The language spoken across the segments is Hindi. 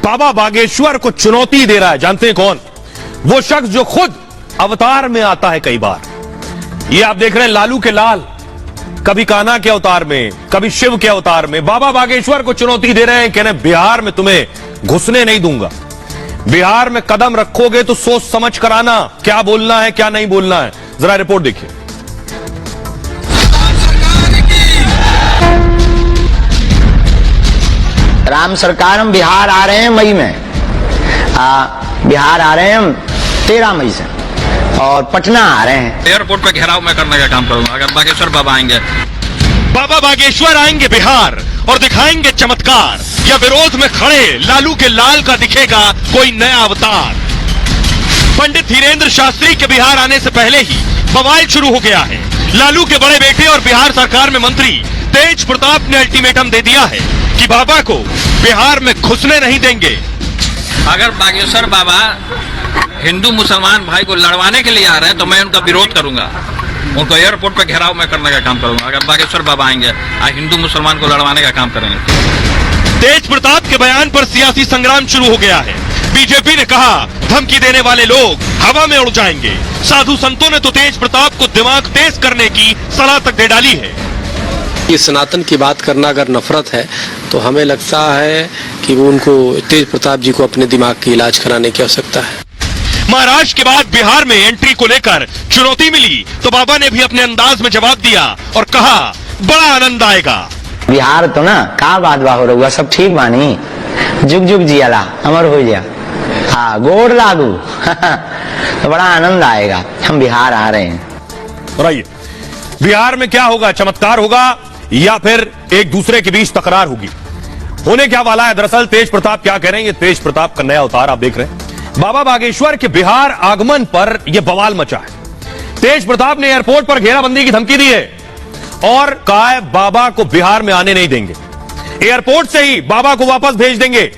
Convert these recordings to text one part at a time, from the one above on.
बाबा बागेश्वर को चुनौती दे रहा है। जानते हैं कौन? वो शख्स जो खुद अवतार में आता है कई बार। ये आप देख रहे हैं लालू के लाल, कभी कान्हा के अवतार में, कभी शिव के अवतार में। बाबा बागेश्वर को चुनौती दे रहे हैं, कह रहे हैं बिहार में तुम्हें घुसने नहीं दूंगा। बिहार में कदम रखोगे तो सोच समझ कर आना, क्या बोलना है क्या नहीं बोलना है। जरा रिपोर्ट देखिए। राम सरकार, हम बिहार आ रहे हैं मई में। बिहार आ रहे हैं हम 13 मई से, और पटना आ रहे हैं। एयरपोर्ट पे घेराव में करने का काम करूंगा अगर बागेश्वर बाबा आएंगे। बाबा बागेश्वर आएंगे बिहार और दिखाएंगे चमत्कार, या विरोध में खड़े लालू के लाल का दिखेगा कोई नया अवतार। पंडित धीरेन्द्र शास्त्री के बिहार आने से पहले ही बवाल शुरू हो गया है। लालू के बड़े बेटे और बिहार सरकार में मंत्री तेज प्रताप ने अल्टीमेटम दे दिया है कि बाबा को बिहार में घुसने नहीं देंगे। अगर बागेश्वर बाबा हिंदू मुसलमान भाई को लड़वाने के लिए आ रहे हैं तो मैं उनका विरोध करूंगा, उनको एयरपोर्ट पे घेराव में करने का काम करूंगा। अगर बागेश्वर बाबा आएंगे हिंदू मुसलमान को लड़वाने का काम करेंगे। तेज प्रताप के बयान पर सियासी संग्राम शुरू हो गया है। बीजेपी ने कहा धमकी देने वाले लोग हवा में उड़ जाएंगे। साधु संतों ने तो तेज प्रताप को दिमाग तेज करने की सलाह तक दे डाली है। ये सनातन की बात करना अगर नफरत है तो हमें लगता है कि वो उनको तेज प्रताप जी को अपने दिमाग की इलाज कराने की आवश्यकता है। महाराष्ट्र के बाद बिहार में एंट्री को लेकर चुनौती मिली तो बाबा ने भी अपने अंदाज में जवाब दिया और कहा बड़ा आनंद आएगा। बिहार तो ना का बात बा हो रहा, सब ठीक बानी, जुग जुग जियाला अमर हो गया। हाँ, गोड़ लागू तो बड़ा आनंद आएगा। हम बिहार आ रहे हैं। और आइए, बिहार में क्या होगा? चमत्कार होगा या फिर एक दूसरे के बीच तकरार होगी? होने क्या वाला है? दरअसल तेज प्रताप क्या कह रहे हैं, ये तेज प्रताप का नया अवतार आप देख रहे हैं। बाबा बागेश्वर के बिहार आगमन पर यह बवाल मचा है। तेज प्रताप ने एयरपोर्ट पर घेराबंदी की धमकी दी है और कहा है बाबा को बिहार में आने नहीं देंगे, एयरपोर्ट से ही बाबा को वापस भेज देंगे।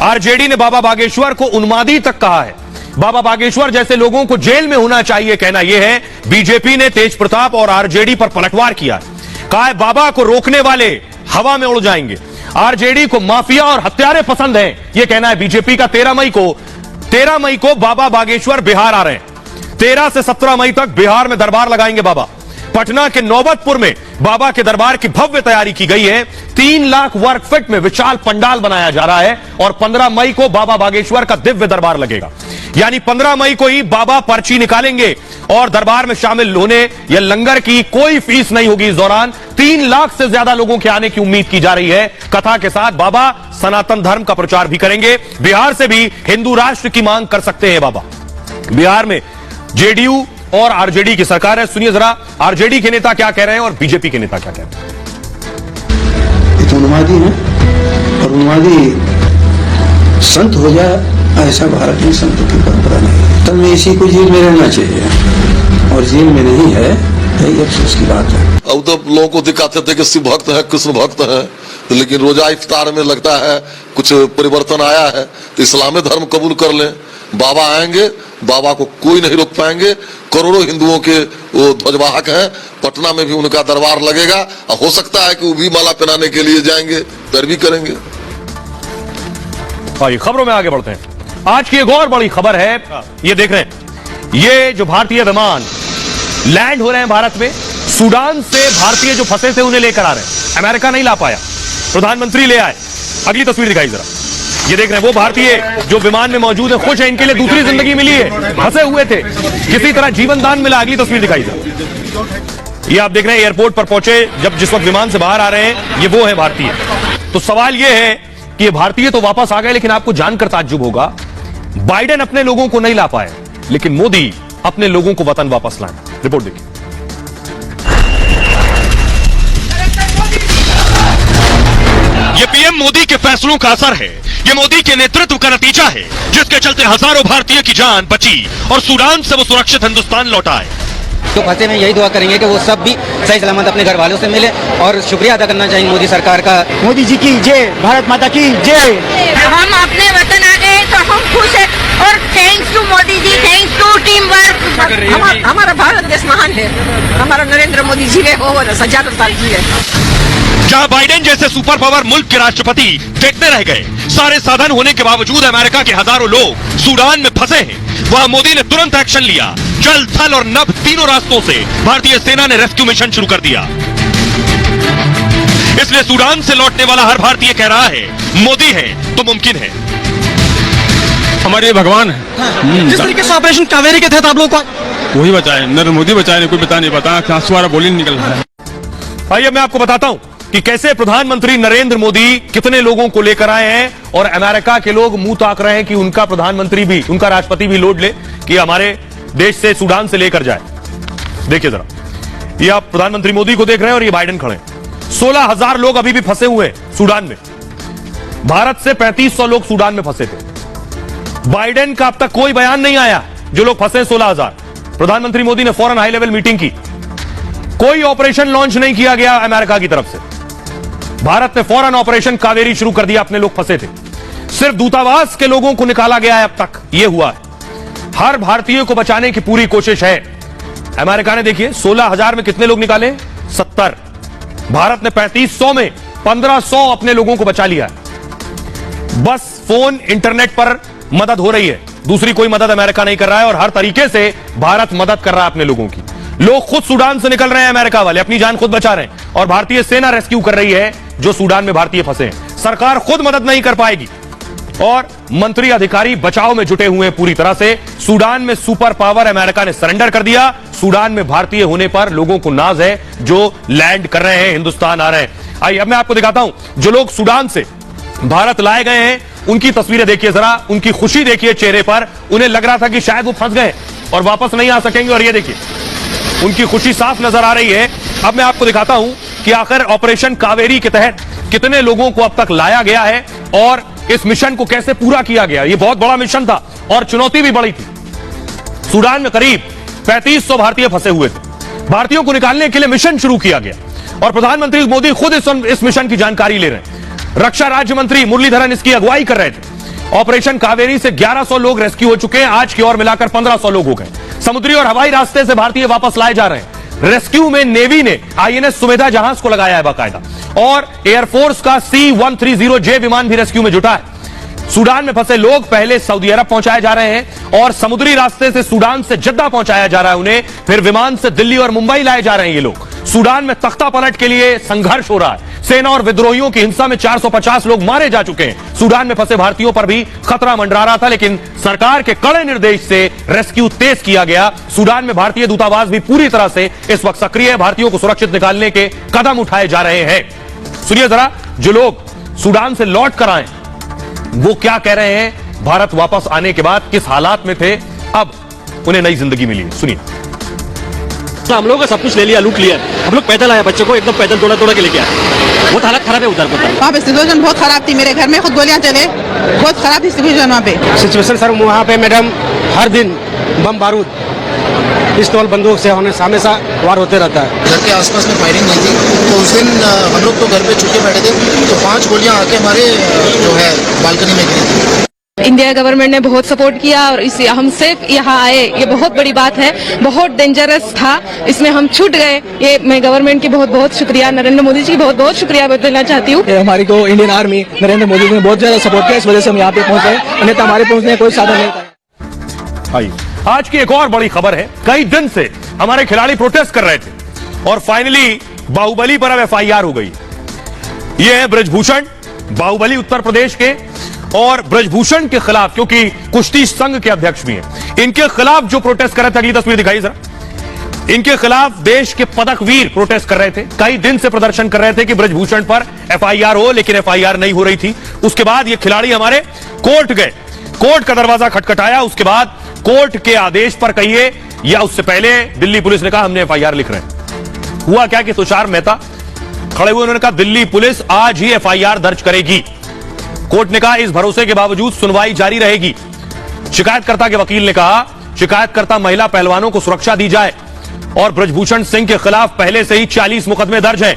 आरजेडी ने बाबा बागेश्वर को उन्मादी तक कहा है। बाबा बागेश्वर जैसे लोगों को जेल में होना चाहिए, कहना यह है। बीजेपी ने तेज प्रताप और आरजेडी पर पलटवार किया है। कहा है बाबा को रोकने वाले हवा में उड़ जाएंगे। आरजेडी को माफिया और हत्यारे पसंद हैं, यह कहना है बीजेपी का। 13 मई को बाबा बागेश्वर बिहार आ रहे हैं। 13 से 17 मई तक बिहार में दरबार लगाएंगे बाबा। पटना के नौबतपुर में बाबा के दरबार की भव्य तैयारी की गई है। 3 लाख वर्ग फीट में विशाल पंडाल बनाया जा रहा है और 15 मई को बाबा बागेश्वर का दिव्य दरबार लगेगा। यानी 15 मई को ही बाबा पर्ची निकालेंगे और दरबार में शामिल होने या लंगर की कोई फीस नहीं होगी। इस दौरान 3 लाख से ज्यादा लोगों के आने की उम्मीद की जा रही है। कथा के साथ बाबा सनातन धर्म का प्रचार भी करेंगे। बिहार से भी हिंदू राष्ट्र की मांग कर सकते हैं बाबा। बिहार में जेडीयू और आरजेडी की सरकार है। सुनिए जरा आरजेडी के नेता क्या कह रहे हैं और बीजेपी के नेता क्या कह रहे हैं। ये तो उन्मादी है, और उन्मादी संत हो जाए ऐसा भारत में संत की परंपरा नहीं। तब में इसी को जेल में रहना चाहिए, और जेल में नहीं है, यही अफसोस की बात है। अब तो लोगों को दिखाते थे कि शिव भक्त है, कृष्ण भक्त है, लेकिन रोजा इफ्तार में लगता है कुछ परिवर्तन आया है, तो इस्लामी धर्म कबूल कर लें। बाबा आएंगे, बाबा को कोई नहीं रोक पाएंगे। करोड़ों हिंदुओं के वो ध्वजवाहक हैं। पटना में भी उनका दरबार लगेगा, और हो सकता है कि वो भी माला पहनाने के लिए जाएंगे, पैरवी करेंगे। आइए खबरों में आगे बढ़ते हैं। आज की एक और बड़ी खबर है, ये देख रहे हैं, ये जो भारतीय विमान लैंड हो रहे हैं भारत में, सूडान से भारतीय जो फंसे थे उन्हें लेकर आ रहे हैं। अमेरिका नहीं ला पाया, प्रधानमंत्री ले आए। अगली तस्वीर दिखाई जरा। ये देख रहे हैं वो भारतीय जो विमान में मौजूद है, खुश है, इनके लिए दूसरी जिंदगी मिली है। फंसे हुए थे, किसी तरह जीवन दान मिला। अगली तस्वीर दिखाई जरा। ये आप देख रहे हैं एयरपोर्ट पर पहुंचे, जब जिस वक्त विमान से बाहर आ रहे हैं, ये वो है भारतीय। तो सवाल ये है कि ये भारतीय तो वापस आ गए, लेकिन आपको जानकर ताज्जुब होगा, बाइडेन अपने लोगों को नहीं ला पाए, लेकिन मोदी अपने लोगों को वतन वापस लाए। रिपोर्ट देखिए। ये पीएम मोदी के फैसलों का असर है। ये मोदी के नेतृत्व का नतीजा है, जिसके चलते हजारों भारतीय की जान बची और सूडान से वो सुरक्षित हिंदुस्तान लौट आए। तो फंसे में यही दुआ करेंगे कि वो सब भी सही सलामत अपने घर वालों से मिले, और शुक्रिया अदा करना चाहिए मोदी सरकार का। मोदी जी की जय, भारत माता की जय। हम अपने वतन आ गए तो हम खुश हैं, और thanks to Modi ji, thanks to team work. हमारा भारत देश महान है, हमारा नरेंद्र मोदी जी है, और हजारों साल जी है। जहां बाइडेन जैसे सुपर पावर मुल्क के राष्ट्रपति देखते रह गए, सारे साधन होने के बावजूद अमेरिका के हजारों लोग सूडान में फंसे हैं। वहां मोदी ने तुरंत एक्शन लिया। जल, थल और नभ तीनों रास्तों से भारतीय सेना ने रेस्क्यू मिशन शुरू कर दिया। इसलिए सूडान से लौटने वाला हर भारतीय कह रहा है, मोदी है तो मुमकिन है। हमारे भगवान है। जिस तरीके से ऑपरेशन कावेरी के तहत आप लोग को वही बचाए, नरेंद्र मोदी बचाए, कोई बता नहीं पाता। आंसुआरा बोली नहीं निकल रहा है। आइए मैं आपको बताता हूं कि कैसे प्रधानमंत्री नरेंद्र मोदी कितने लोगों को लेकर आए हैं और अमेरिका के लोग मुंह ताक रहे हैं कि उनका प्रधानमंत्री भी, उनका राष्ट्रपति भी लोड ले कि हमारे देश से, सूडान से लेकर जाए। देखिए जरा, ये आप प्रधानमंत्री मोदी को देख रहे हैं और ये बाइडेन खड़े हैं। 16,000 लोग अभी भी फंसे हुए हैं सूडान में। भारत से 3500 लोग सूडान में फंसे थे। बाइडेन का अब तक कोई बयान नहीं आया। जो लोग फंसे 16,000, प्रधानमंत्री मोदी ने फौरन हाई लेवल मीटिंग की। कोई ऑपरेशन लॉन्च नहीं किया गया अमेरिका की तरफ से। भारत ने फौरन ऑपरेशन कावेरी शुरू कर दिया। अपने लोग फंसे थे, सिर्फ दूतावास के लोगों को निकाला गया है। अब तक यह हुआ है। हर भारतीय को बचाने की पूरी कोशिश है। अमेरिका ने देखिए 16,000 में कितने लोग निकाले? 70। भारत ने 3500 में 1500 अपने लोगों को बचा लिया है। बस फोन, इंटरनेट पर मदद हो रही है, दूसरी कोई मदद अमेरिका नहीं कर रहा है। और हर तरीके से भारत मदद कर रहा है अपने लोगों की। लोग खुद सूडान से निकल रहे हैं, अमेरिका वाले अपनी जान खुद बचा रहे हैं और भारतीय सेना रेस्क्यू कर रही है जो सूडान में भारतीय फंसे हैं। सरकार खुद मदद नहीं कर पाएगी और मंत्री अधिकारी बचाव में जुटे हुए हैं पूरी तरह से। सूडान में सुपर पावर अमेरिका ने सरेंडर कर दिया। सूडान में भारतीय होने पर लोगों को नाज है जो लैंड कर रहे हैं, हिंदुस्तान आ रहे हैं। आइए अब मैं आपको दिखाता हूं जो लोग सूडान से भारत लाए गए हैं उनकी तस्वीरें देखिए जरा, उनकी खुशी देखिए चेहरे पर। उन्हें लग रहा था कि शायद वो फंस गए और वापस नहीं आ सकेंगे और ये देखिए उनकी खुशी साफ नजर आ रही है। अब मैं आपको दिखाता हूं कि आखिर ऑपरेशन कावेरी के तहत कितने लोगों को अब तक लाया गया है और इस मिशन को कैसे पूरा किया गया। यह बहुत बड़ा मिशन था और चुनौती भी बड़ी थी। सूडान में करीब 3500 भारतीय फंसे हुए थे। भारतीयों को निकालने के लिए मिशन शुरू किया गया और प्रधानमंत्री मोदी खुद इस मिशन की जानकारी ले रहे हैं। रक्षा राज्य मंत्री मुरलीधरन इसकी अगुवाई कर रहे थे। ऑपरेशन कावेरी से 1100 लोग रेस्क्यू हो चुके हैं। आज की ओर मिलाकर 1500 लोग हो गए। समुद्री और हवाई रास्ते से भारतीय वापस लाए जा रहे हैं। रेस्क्यू में नेवी ने आईएनएस सुमेधा जहाज को लगाया है बाकायदा और एयरफोर्स का C-130J विमान भी रेस्क्यू में जुटा है। सूडान में फंसे लोग पहले सऊदी अरब पहुंचाए जा रहे हैं और समुद्री रास्ते से सूडान से जद्दा पहुंचाया जा रहा है उन्हें, फिर विमान से दिल्ली और मुंबई लाए जा रहे हैं ये लोग। सूडान में तख्ता पलट के लिए संघर्ष हो रहा है। सेना और विद्रोहियों की हिंसा में 450 लोग मारे जा चुके हैं। सूडान में फंसे भारतीयों पर भी खतरा मंडरा रहा था, लेकिन सरकार के कड़े निर्देश से रेस्क्यू तेज किया गया। सूडान में भारतीय दूतावास भी पूरी तरह से इस वक्त सक्रिय है। भारतीयों को सुरक्षित निकालने के कदम उठाए जा रहे हैं। सुनिए जरा, जो लोग सूडान से लौट कर आए वो क्या कह रहे हैं। भारत वापस आने के बाद किस हालात में थे, अब उन्हें नई जिंदगी मिली। सुनिए। हम लोगों का सब कुछ ले लिया, लूट लिया। हम लोग पैदल आए, बच्चों को एकदम पैदल तोड़ा के लेके आए। बहुत हालत खराब है उधर पर। वहाँ पे सिचुएशन बहुत खराब थी। मेरे घर में खुद गोलियां चले, बहुत खराब थी सिचुएशन वहाँ पे। सिचुएशन सर वहाँ पे मैडम हर दिन बम बारूद पिस्तौल बंदूक से हमेशा वार होते रहता है। घर के आसपास में फायरिंग हुई थी तो उस दिन हम लोग तो घर पे छुट्टी बैठे थे तो 5 गोलियां आके हमारे जो है बालकनी में गिरी थी। इंडिया गवर्नमेंट ने बहुत सपोर्ट किया और इसे हम सेफ यहाँ आए, ये बहुत बड़ी बात है। बहुत डेंजरस था, इसमें हम छूट गए। ये मैं गवर्नमेंट की बहुत बहुत शुक्रिया, नरेंद्र मोदी जी की बहुत बहुत शुक्रिया देना चाहती हूँ। हमारी को इंडियन आर्मी नरेंद्र मोदी ने बहुत ज्यादा सपोर्ट किया, इस वजह से हम यहाँ पे पहुँच गए, अन्यथा हमारे पहुँचने का कोई साधन नहीं था। आइए आज की एक और बड़ी खबर है। कई दिन से हमारे खिलाड़ी प्रोटेस्ट कर रहे थे और फाइनली बाहुबली पर अब FIR हो गई। ये है ब्रजभूषण, बाहुबली उत्तर प्रदेश के, और ब्रजभूषण के खिलाफ, क्योंकि कुश्ती संघ के अध्यक्ष भी हैं, इनके खिलाफ जो प्रोटेस्ट कर रहे थे, अगली तस्वीर दिखाइए जरा। इनके खिलाफ देश के पदकवीर प्रोटेस्ट कर रहे थे। कई दिन से प्रदर्शन कर रहे थे कि ब्रजभूषण पर FIR हो, लेकिन FIR नहीं हो रही थी। उसके बाद ये खिलाड़ी हमारे कोर्ट गए, कोर्ट का दरवाजा खटखटाया। उसके बाद कोर्ट के आदेश पर कहिए या उससे पहले दिल्ली पुलिस ने कहा हमने FIR लिख रहे हैं। हुआ क्या कि तुषार मेहता खड़े हुए, उन्होंने कहा दिल्ली पुलिस आज ही FIR दर्ज करेगी। कोर्ट ने कहा इस भरोसे के बावजूद सुनवाई जारी रहेगी। शिकायतकर्ता के वकील ने कहा शिकायतकर्ता महिला पहलवानों को सुरक्षा दी जाए और ब्रजभूषण सिंह के खिलाफ पहले से ही 40 मुकदमे दर्ज हैं।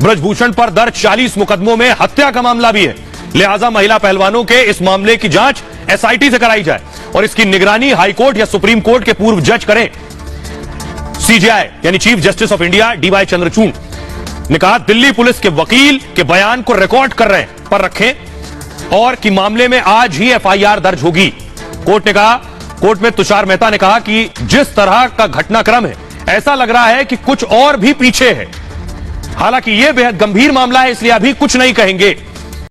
ब्रजभूषण पर दर्ज 40 मुकदमों में हत्या का मामला भी है, लिहाजा महिला पहलवानों के इस मामले की जांच SIT से कराई जाए और इसकी निगरानी हाईकोर्ट या सुप्रीम कोर्ट के पूर्व जज करें। CJI यानी chief justice of India DY Chandrachud ने कहा दिल्ली पुलिस के वकील के बयान को रिकॉर्ड कर रहे हैं पर रखें और कि मामले में आज ही एफआईआर दर्ज होगी। कोर्ट ने कहा, कोर्ट में तुषार मेहता ने कहा कि जिस तरह का घटनाक्रम है, ऐसा लग रहा है कि कुछ और भी पीछे है। हालांकि यह बेहद गंभीर मामला है, इसलिए अभी कुछ नहीं कहेंगे।